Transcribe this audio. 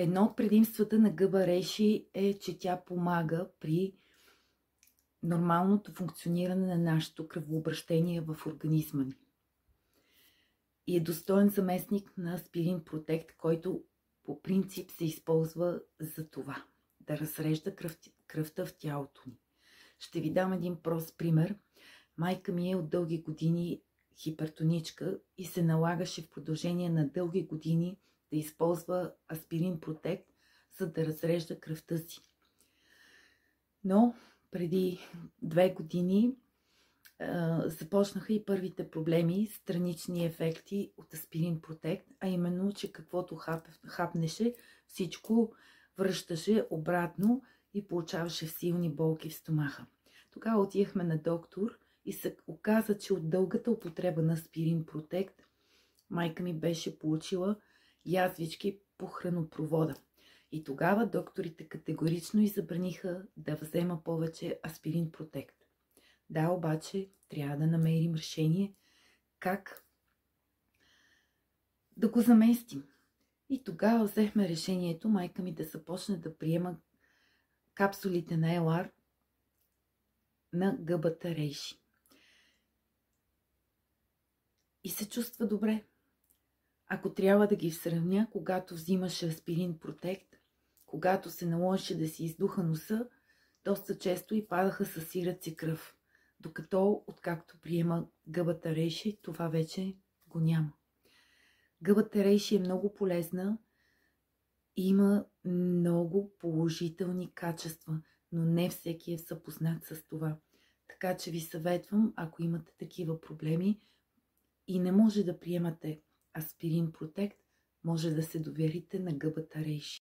Едно от предимствата на гъба реши е, че тя помага при нормалното функциониране на нашето кръвообращение в организма ни. И е достоен заместник на Aspirin Protect, който по принцип се използва за това, да разрежда кръвта в тялото ни. Ще ви дам един прост пример. Майка ми е от дълги години хипертоничка и се налагаше в продължение на дълги години да използва Aspirin Protect, за да разрежда кръвта си. Но преди 2 години започнаха и първите проблеми, странични ефекти от Aspirin Protect, а именно, че каквото хапнеше, всичко връщаше обратно и получаваше силни болки в стомаха. Тогава отивахме на доктор и се оказа, че от дългата употреба на Aspirin Protect майка ми беше получила язвички по хранопровода. И тогава докторите категорично й забраниха да взема повече Aspirin Protect. Да, обаче трябва да намерим решение как да го заместим. И тогава взехме решението майка ми да започне да приема капсулите на LR на гъбата Reishi. И се чувства добре. Ако трябва да ги сравня, когато взимаше Aspirin Protect, когато се наложеше да си издуха носа, доста често и падаха със сираци кръв. Докато, откакто приема гъбата Reishi, това вече го няма. Гъбата Reishi е много полезна и има много положителни качества, но не всеки е запознат с това. Така че ви съветвам, ако имате такива проблеми и не може да приемате Aspirin Protect, може да се доверите на гъбата Reishi.